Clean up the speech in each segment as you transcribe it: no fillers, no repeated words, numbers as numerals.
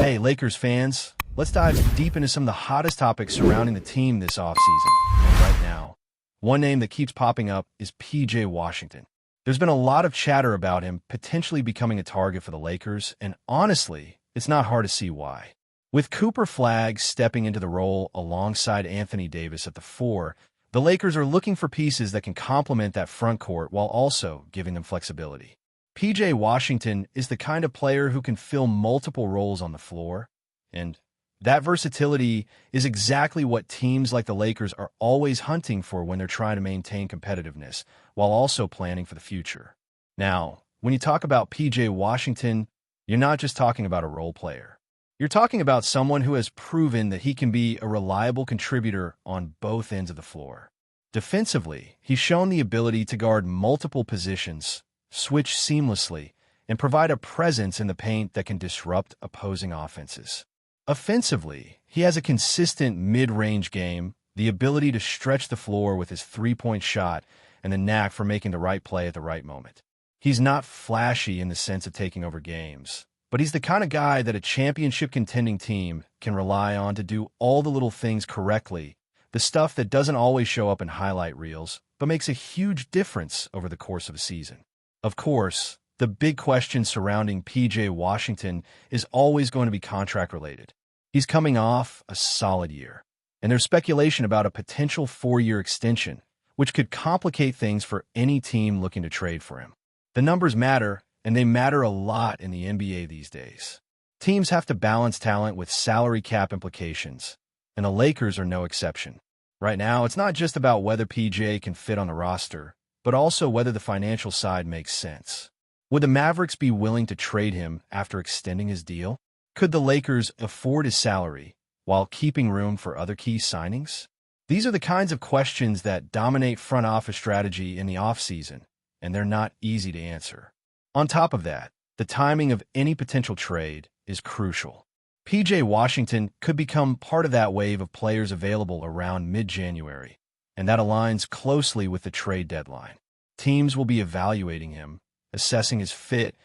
Hey, Lakers fans, let's dive deep into some of the hottest topics surrounding the team this offseason. And right now, one name that keeps popping up is PJ Washington. There's been a lot of chatter about him potentially becoming a target for the Lakers, and honestly, it's not hard to see why. With Cooper Flagg stepping into the role alongside Anthony Davis at the 4, the Lakers are looking for pieces that can complement that front court while also giving them flexibility. PJ Washington is the kind of player who can fill multiple roles on the floor, and that versatility is exactly what teams like the Lakers are always hunting for when they're trying to maintain competitiveness while also planning for the future. Now, when you talk about PJ Washington, you're not just talking about a role player. You're talking about someone who has proven that he can be a reliable contributor on both ends of the floor. Defensively, he's shown the ability to guard multiple positions, switch seamlessly, and provide a presence in the paint that can disrupt opposing offenses. Offensively, he has a consistent mid-range game, the ability to stretch the floor with his three-point shot, and the knack for making the right play at the right moment. He's not flashy in the sense of taking over games, but he's the kind of guy that a championship-contending team can rely on to do all the little things correctly, the stuff that doesn't always show up in highlight reels, but makes a huge difference over the course of a season. Of course, the big question surrounding PJ Washington is always going to be contract-related. He's coming off a solid year, and there's speculation about a potential 4-year extension, which could complicate things for any team looking to trade for him. The numbers matter, and they matter a lot in the NBA these days. Teams have to balance talent with salary cap implications, and the Lakers are no exception. Right now, it's not just about whether PJ can fit on the roster, but also whether the financial side makes sense. Would the Mavericks be willing to trade him after extending his deal? Could the Lakers afford his salary while keeping room for other key signings? These are the kinds of questions that dominate front office strategy in the offseason, and they're not easy to answer. On top of that, the timing of any potential trade is crucial. PJ Washington could become part of that wave of players available around mid-January, and that aligns closely with the trade deadline. Teams will be evaluating him, assessing his fit,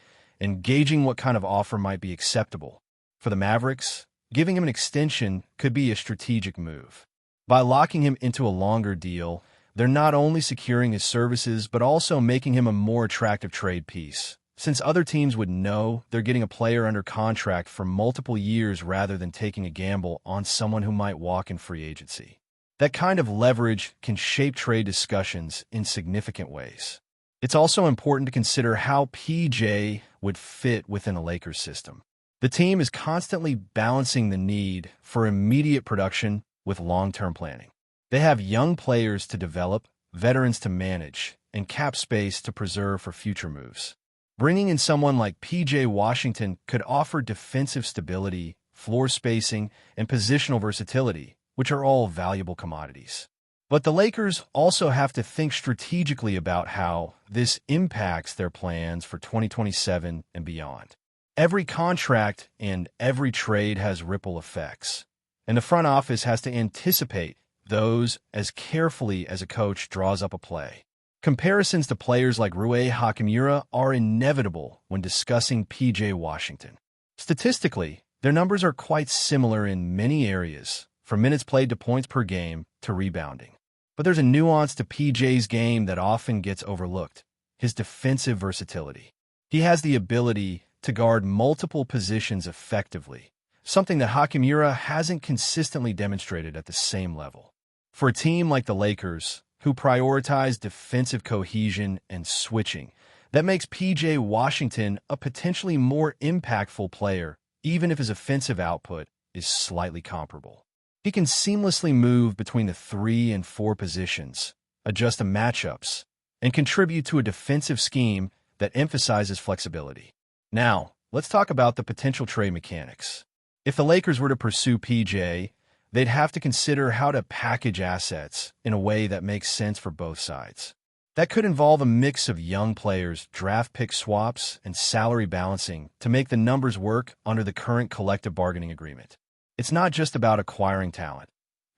and gauging what kind of offer might be acceptable. For the Mavericks, giving him an extension could be a strategic move. By locking him into a longer deal, they're not only securing his services but also making him a more attractive trade piece, since other teams would know they're getting a player under contract for multiple years rather than taking a gamble on someone who might walk in free agency. That kind of leverage can shape trade discussions in significant ways. It's also important to consider how PJ would fit within a Lakers system. The team is constantly balancing the need for immediate production with long-term planning. They have young players to develop, veterans to manage, and cap space to preserve for future moves. Bringing in someone like PJ Washington could offer defensive stability, floor spacing, and positional versatility, which are all valuable commodities. But the Lakers also have to think strategically about how this impacts their plans for 2027 and beyond. Every contract and every trade has ripple effects, and the front office has to anticipate those as carefully as a coach draws up a play. Comparisons to players like Rui Hachimura are inevitable when discussing PJ Washington. Statistically, their numbers are quite similar in many areas, from minutes played to points per game to rebounding. But there's a nuance to PJ's game that often gets overlooked: his defensive versatility. He has the ability to guard multiple positions effectively, something that Hachimura hasn't consistently demonstrated at the same level. For a team like the Lakers, who prioritize defensive cohesion and switching, that makes PJ Washington a potentially more impactful player, even if his offensive output is slightly comparable. He can seamlessly move between the 3 and 4 positions, adjust to matchups, and contribute to a defensive scheme that emphasizes flexibility. Now, let's talk about the potential trade mechanics. If the Lakers were to pursue PJ, they'd have to consider how to package assets in a way that makes sense for both sides. That could involve a mix of young players, draft pick swaps, and salary balancing to make the numbers work under the current collective bargaining agreement. It's not just about acquiring talent.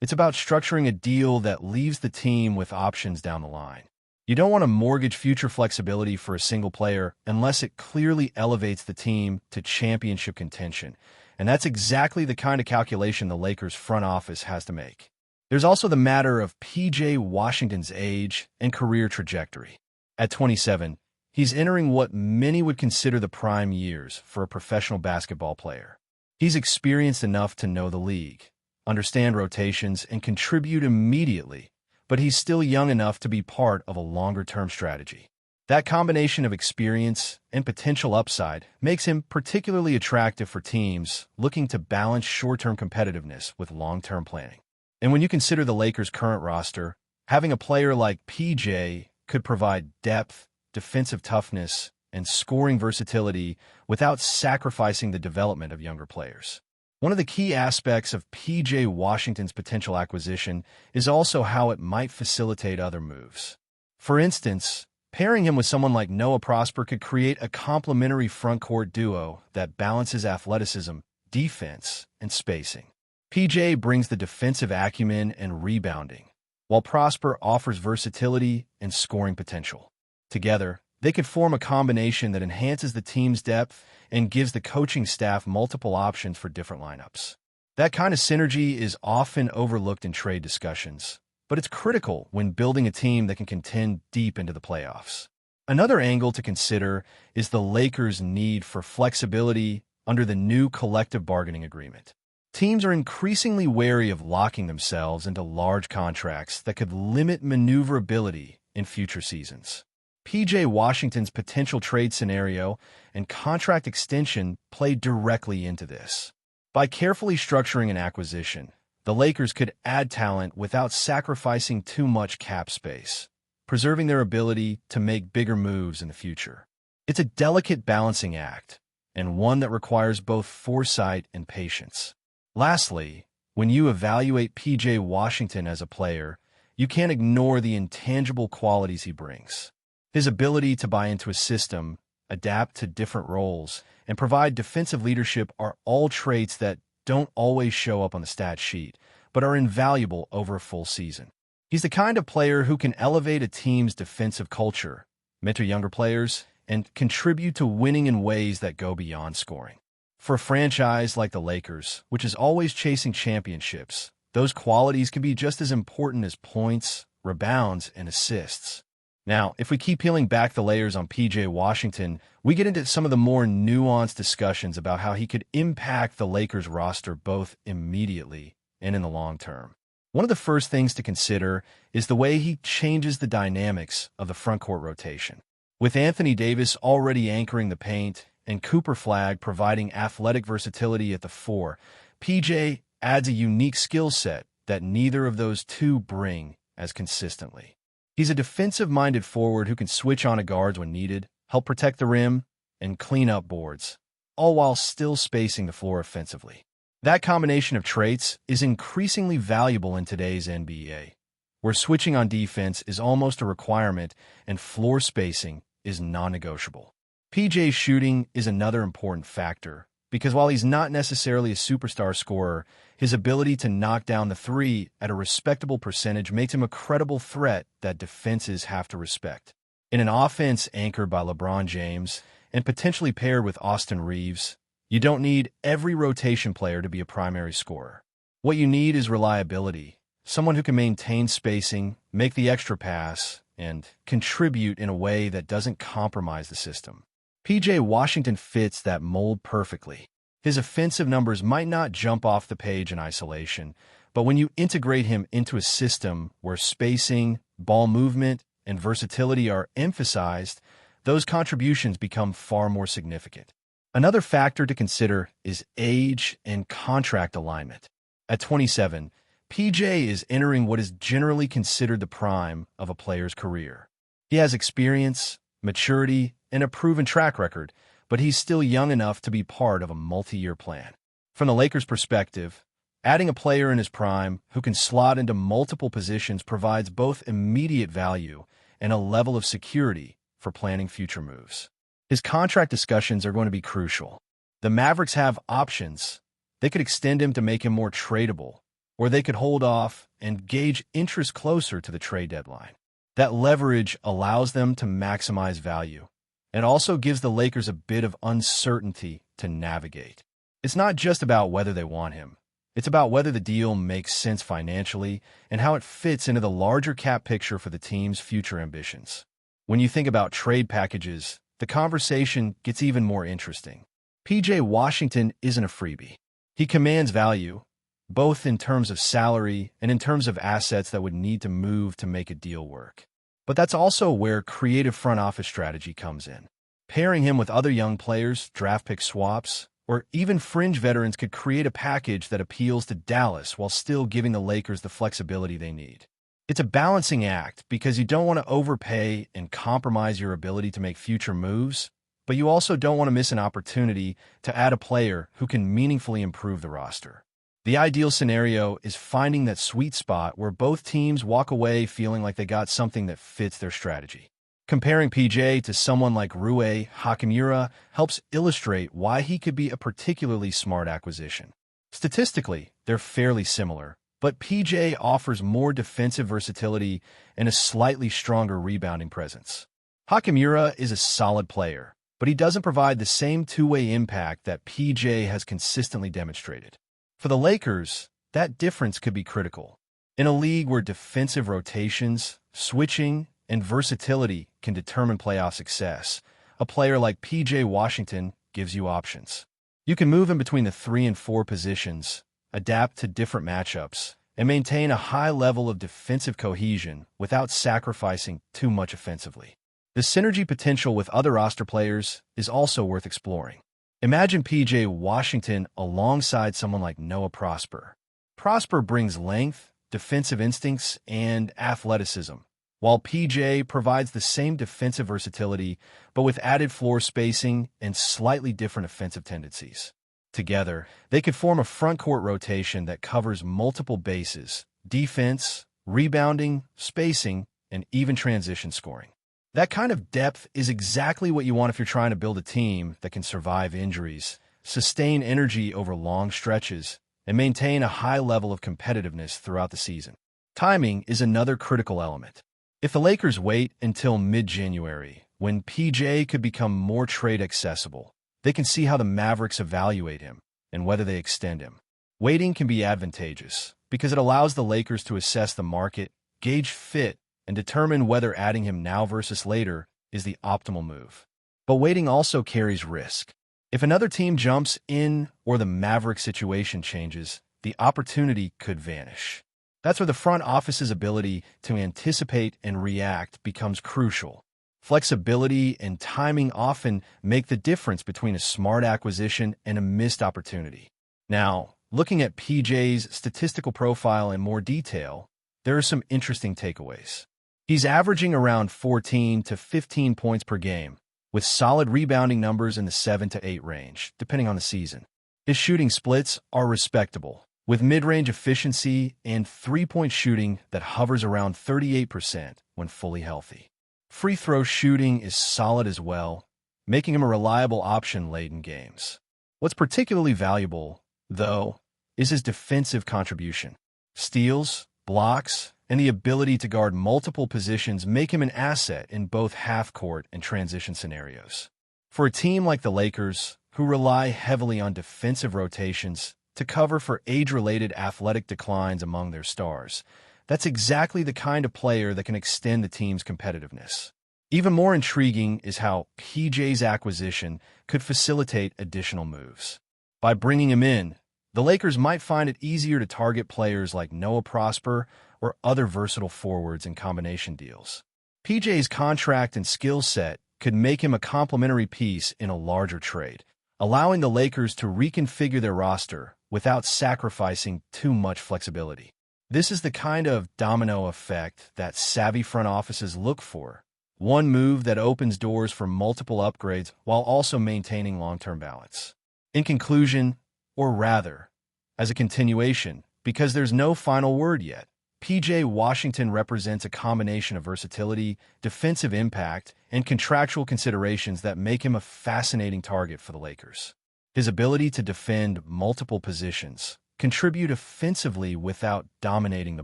It's about structuring a deal that leaves the team with options down the line. You don't want to mortgage future flexibility for a single player unless it clearly elevates the team to championship contention, And that's exactly the kind of calculation the Lakers front office has to make. There's also the matter of P.J. Washington's age and career trajectory. At 27, he's entering what many would consider the prime years for a professional basketball player. He's experienced enough to know the league, understand rotations, and contribute immediately, but he's still young enough to be part of a longer-term strategy. That combination of experience and potential upside makes him particularly attractive for teams looking to balance short-term competitiveness with long-term planning. And when you consider the Lakers' current roster, having a player like PJ could provide depth, defensive toughness, and scoring versatility without sacrificing the development of younger players. One of the key aspects of P.J. Washington's potential acquisition is also how it might facilitate other moves. For instance, pairing him with someone like Noah Prosper could create a complementary frontcourt duo that balances athleticism, defense, and spacing. P.J. brings the defensive acumen and rebounding, while Prosper offers versatility and scoring potential. Together, they could form a combination that enhances the team's depth and gives the coaching staff multiple options for different lineups. That kind of synergy is often overlooked in trade discussions, but it's critical when building a team that can contend deep into the playoffs. Another angle to consider is the Lakers' need for flexibility under the new collective bargaining agreement. Teams are increasingly wary of locking themselves into large contracts that could limit maneuverability in future seasons. P.J. Washington's potential trade scenario and contract extension play directly into this. By carefully structuring an acquisition, the Lakers could add talent without sacrificing too much cap space, preserving their ability to make bigger moves in the future. It's a delicate balancing act, and one that requires both foresight and patience. Lastly, when you evaluate P.J. Washington as a player, you can't ignore the intangible qualities he brings. His ability to buy into a system, adapt to different roles, and provide defensive leadership are all traits that don't always show up on the stat sheet, but are invaluable over a full season. He's the kind of player who can elevate a team's defensive culture, mentor younger players, and contribute to winning in ways that go beyond scoring. For a franchise like the Lakers, which is always chasing championships, those qualities can be just as important as points, rebounds, and assists. Now, if we keep peeling back the layers on P.J. Washington, we get into some of the more nuanced discussions about how he could impact the Lakers roster both immediately and in the long term. One of the first things to consider is the way he changes the dynamics of the frontcourt rotation. With Anthony Davis already anchoring the paint and Cooper Flagg providing athletic versatility at the 4, P.J. adds a unique skill set that neither of those two bring as consistently. He's a defensive-minded forward who can switch on guards when needed, help protect the rim, and clean up boards, all while still spacing the floor offensively. That combination of traits is increasingly valuable in today's NBA, where switching on defense is almost a requirement and floor spacing is non-negotiable. PJ's shooting is another important factor, because while he's not necessarily a superstar scorer, his ability to knock down the 3 at a respectable percentage makes him a credible threat that defenses have to respect. In an offense anchored by LeBron James and potentially paired with Austin Reeves, you don't need every rotation player to be a primary scorer. What you need is reliability, someone who can maintain spacing, make the extra pass, and contribute in a way that doesn't compromise the system. P.J. Washington fits that mold perfectly. His offensive numbers might not jump off the page in isolation, but when you integrate him into a system where spacing, ball movement, and versatility are emphasized, those contributions become far more significant. Another factor to consider is age and contract alignment. At 27, PJ is entering what is generally considered the prime of a player's career. He has experience, maturity, and a proven track record, but he's still young enough to be part of a multi-year plan. From the Lakers' perspective, adding a player in his prime who can slot into multiple positions provides both immediate value and a level of security for planning future moves. His contract discussions are going to be crucial. The Mavericks have options. They could extend him to make him more tradable, or they could hold off and gauge interest closer to the trade deadline. That leverage allows them to maximize value and also gives the Lakers a bit of uncertainty to navigate. It's not just about whether they want him. It's about whether the deal makes sense financially and how it fits into the larger cap picture for the team's future ambitions. When you think about trade packages, the conversation gets even more interesting. PJ Washington isn't a freebie. He commands value, both in terms of salary and in terms of assets that would need to move to make a deal work. But that's also where creative front office strategy comes in. Pairing him with other young players, draft pick swaps, or even fringe veterans could create a package that appeals to Dallas while still giving the Lakers the flexibility they need. It's a balancing act because you don't want to overpay and compromise your ability to make future moves, but you also don't want to miss an opportunity to add a player who can meaningfully improve the roster. The ideal scenario is finding that sweet spot where both teams walk away feeling like they got something that fits their strategy. Comparing PJ to someone like Rui Hachimura helps illustrate why he could be a particularly smart acquisition. Statistically, they're fairly similar, but PJ offers more defensive versatility and a slightly stronger rebounding presence. Hachimura is a solid player, but he doesn't provide the same two-way impact that PJ has consistently demonstrated. For the Lakers, that difference could be critical. In a league where defensive rotations, switching, and versatility can determine playoff success, a player like PJ Washington gives you options. You can move in between the 3 and 4 positions, adapt to different matchups, and maintain a high level of defensive cohesion without sacrificing too much offensively. The synergy potential with other roster players is also worth exploring. Imagine PJ Washington alongside someone like Noah Prosper. Prosper brings length, defensive instincts, and athleticism, while PJ provides the same defensive versatility, but with added floor spacing and slightly different offensive tendencies. Together, they could form a front-court rotation that covers multiple bases: defense, rebounding, spacing, and even transition scoring. That kind of depth is exactly what you want if you're trying to build a team that can survive injuries, sustain energy over long stretches, and maintain a high level of competitiveness throughout the season. Timing is another critical element. If the Lakers wait until mid-January, when PJ could become more trade accessible, they can see how the Mavericks evaluate him and whether they extend him. Waiting can be advantageous because it allows the Lakers to assess the market, gauge fit, and determine whether adding him now versus later is the optimal move. But waiting also carries risk. If another team jumps in or the Maverick situation changes, the opportunity could vanish. That's where the front office's ability to anticipate and react becomes crucial. Flexibility and timing often make the difference between a smart acquisition and a missed opportunity. Now, looking at PJ's statistical profile in more detail, there are some interesting takeaways. He's averaging around 14 to 15 points per game, with solid rebounding numbers in the 7 to 8 range, depending on the season. His shooting splits are respectable, with mid-range efficiency and three-point shooting that hovers around 38% when fully healthy. Free throw shooting is solid as well, making him a reliable option late in games. What's particularly valuable, though, is his defensive contribution. Steals, blocks, and the ability to guard multiple positions make him an asset in both half-court and transition scenarios. For a team like the Lakers, who rely heavily on defensive rotations to cover for age-related athletic declines among their stars, that's exactly the kind of player that can extend the team's competitiveness. Even more intriguing is how PJ's acquisition could facilitate additional moves. By bringing him in, the Lakers might find it easier to target players like Noah Prosper or other versatile forwards in combination deals. PJ's contract and skill set could make him a complementary piece in a larger trade, allowing the Lakers to reconfigure their roster without sacrificing too much flexibility. This is the kind of domino effect that savvy front offices look for, one move that opens doors for multiple upgrades while also maintaining long-term balance. In conclusion, or rather, as a continuation, because there's no final word yet, PJ Washington represents a combination of versatility, defensive impact, and contractual considerations that make him a fascinating target for the Lakers. His ability to defend multiple positions, contribute offensively without dominating the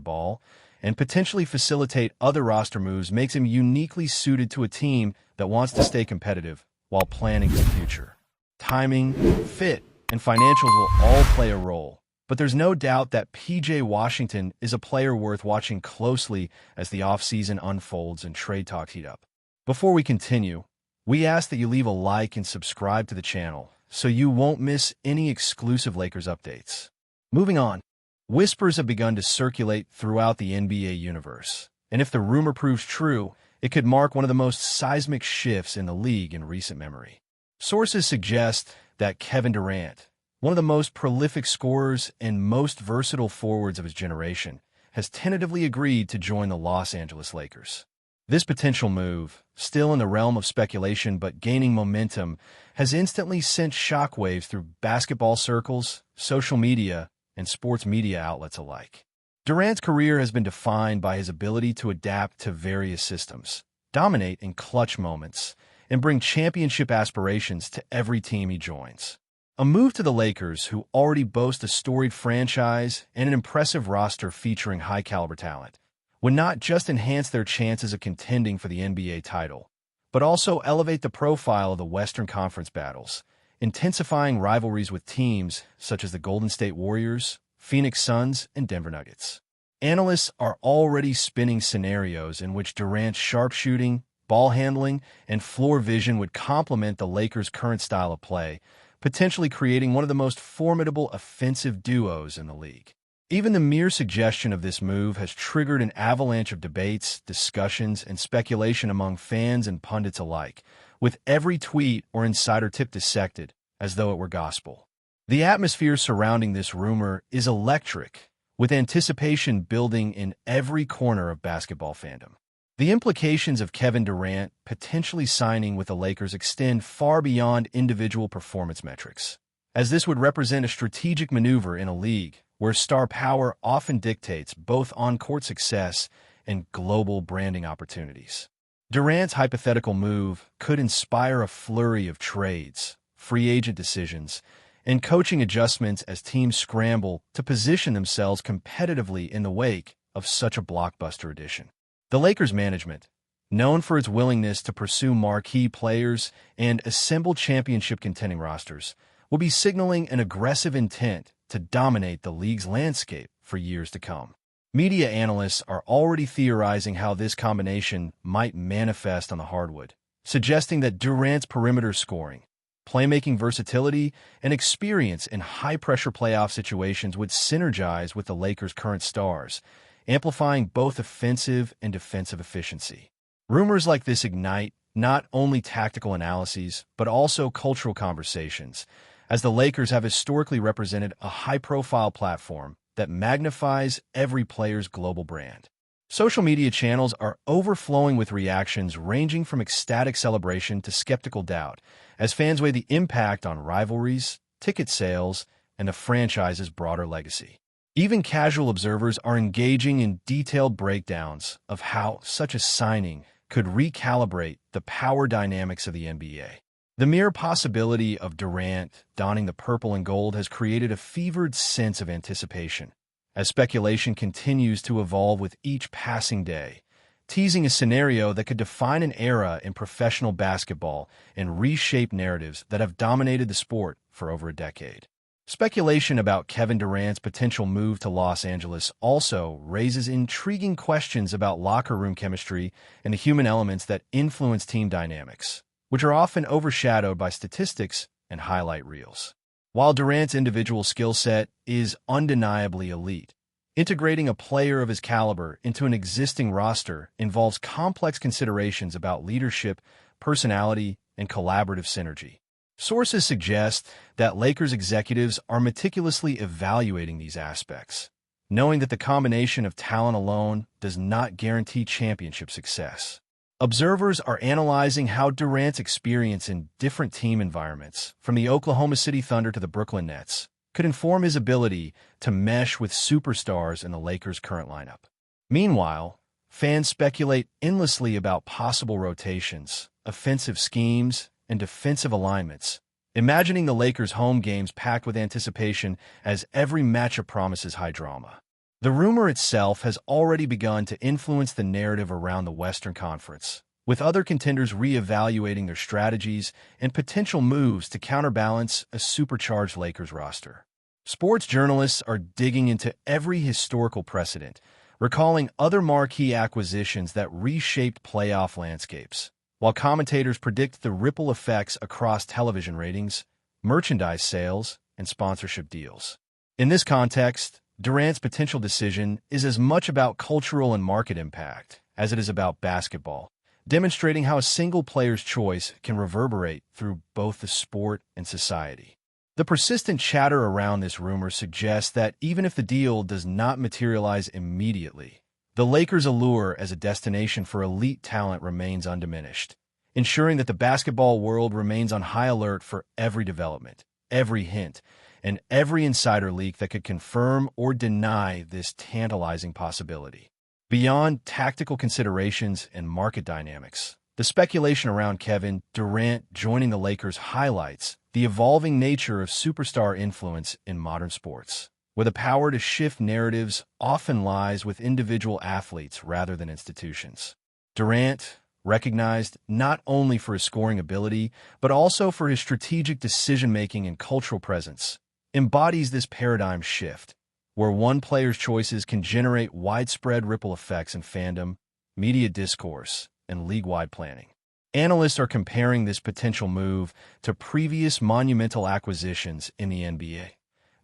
ball, and potentially facilitate other roster moves makes him uniquely suited to a team that wants to stay competitive while planning for the future. Timing, fit, and financials will all play a role. But there's no doubt that PJ Washington is a player worth watching closely as the offseason unfolds and trade talks heat up. Before we continue, we ask that you leave a like and subscribe to the channel so you won't miss any exclusive Lakers updates. Moving on, whispers have begun to circulate throughout the NBA universe, and if the rumor proves true, it could mark one of the most seismic shifts in the league in recent memory. Sources suggest that Kevin Durant, one of the most prolific scorers and most versatile forwards of his generation, has tentatively agreed to join the Los Angeles Lakers. This potential move, still in the realm of speculation but gaining momentum, has instantly sent shockwaves through basketball circles, social media, and sports media outlets alike. Durant's career has been defined by his ability to adapt to various systems, dominate in clutch moments, and bring championship aspirations to every team he joins. A move to the Lakers, who already boast a storied franchise and an impressive roster featuring high-caliber talent, would not just enhance their chances of contending for the NBA title, but also elevate the profile of the Western Conference battles, intensifying rivalries with teams such as the Golden State Warriors, Phoenix Suns, and Denver Nuggets. Analysts are already spinning scenarios in which Durant's sharpshooting, ball handling, and floor vision would complement the Lakers' current style of play, potentially creating one of the most formidable offensive duos in the league. Even the mere suggestion of this move has triggered an avalanche of debates, discussions, and speculation among fans and pundits alike, with every tweet or insider tip dissected as though it were gospel. The atmosphere surrounding this rumor is electric, with anticipation building in every corner of basketball fandom. The implications of Kevin Durant potentially signing with the Lakers extend far beyond individual performance metrics, as this would represent a strategic maneuver in a league where star power often dictates both on-court success and global branding opportunities. Durant's hypothetical move could inspire a flurry of trades, free agent decisions, and coaching adjustments as teams scramble to position themselves competitively in the wake of such a blockbuster addition. The Lakers management, known for its willingness to pursue marquee players and assemble championship contending rosters, will be signaling an aggressive intent to dominate the league's landscape for years to come. Media analysts are already theorizing how this combination might manifest on the hardwood, suggesting that Durant's perimeter scoring, playmaking versatility, and experience in high-pressure playoff situations would synergize with the Lakers' current stars, amplifying both offensive and defensive efficiency. Rumors like this ignite not only tactical analyses, but also cultural conversations, as the Lakers have historically represented a high-profile platform that magnifies every player's global brand. Social media channels are overflowing with reactions ranging from ecstatic celebration to skeptical doubt, as fans weigh the impact on rivalries, ticket sales, and the franchise's broader legacy. Even casual observers are engaging in detailed breakdowns of how such a signing could recalibrate the power dynamics of the NBA. The mere possibility of Durant donning the purple and gold has created a fevered sense of anticipation, as speculation continues to evolve with each passing day, teasing a scenario that could define an era in professional basketball and reshape narratives that have dominated the sport for over a decade. Speculation about Kevin Durant's potential move to Los Angeles also raises intriguing questions about locker room chemistry and the human elements that influence team dynamics, which are often overshadowed by statistics and highlight reels. While Durant's individual skill set is undeniably elite, integrating a player of his caliber into an existing roster involves complex considerations about leadership, personality, and collaborative synergy. Sources suggest that Lakers executives are meticulously evaluating these aspects, knowing that the combination of talent alone does not guarantee championship success. Observers are analyzing how Durant's experience in different team environments, from the Oklahoma City Thunder to the Brooklyn Nets, could inform his ability to mesh with superstars in the Lakers' current lineup. Meanwhile, fans speculate endlessly about possible rotations, offensive schemes, and defensive alignments, imagining the Lakers' home games packed with anticipation as every matchup promises high drama. The rumor itself has already begun to influence the narrative around the Western Conference, with other contenders re-evaluating their strategies and potential moves to counterbalance a supercharged Lakers roster. Sports journalists are digging into every historical precedent, recalling other marquee acquisitions that reshaped playoff landscapes, while commentators predict the ripple effects across television ratings, merchandise sales, and sponsorship deals. In this context, Durant's potential decision is as much about cultural and market impact as it is about basketball, demonstrating how a single player's choice can reverberate through both the sport and society. The persistent chatter around this rumor suggests that even if the deal does not materialize immediately, the Lakers' allure as a destination for elite talent remains undiminished, ensuring that the basketball world remains on high alert for every development, every hint, and every insider leak that could confirm or deny this tantalizing possibility. Beyond tactical considerations and market dynamics, the speculation around Kevin Durant joining the Lakers highlights the evolving nature of superstar influence in modern sports, where the power to shift narratives often lies with individual athletes rather than institutions. Durant, recognized not only for his scoring ability, but also for his strategic decision-making and cultural presence, embodies this paradigm shift, where one player's choices can generate widespread ripple effects in fandom, media discourse, and league-wide planning. Analysts are comparing this potential move to previous monumental acquisitions in the NBA,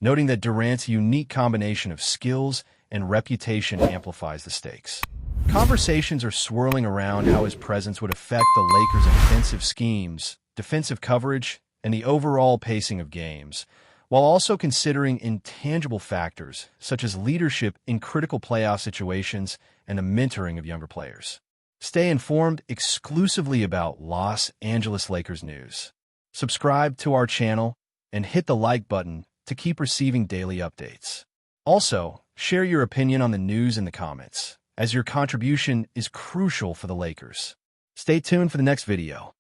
noting that Durant's unique combination of skills and reputation amplifies the stakes. Conversations are swirling around how his presence would affect the Lakers' offensive schemes, defensive coverage, and the overall pacing of games, while also considering intangible factors such as leadership in critical playoff situations and the mentoring of younger players. Stay informed exclusively about Los Angeles Lakers news. Subscribe to our channel and hit the like button to keep receiving daily updates. Also, share your opinion on the news in the comments, as your contribution is crucial for the Lakers. Stay tuned for the next video.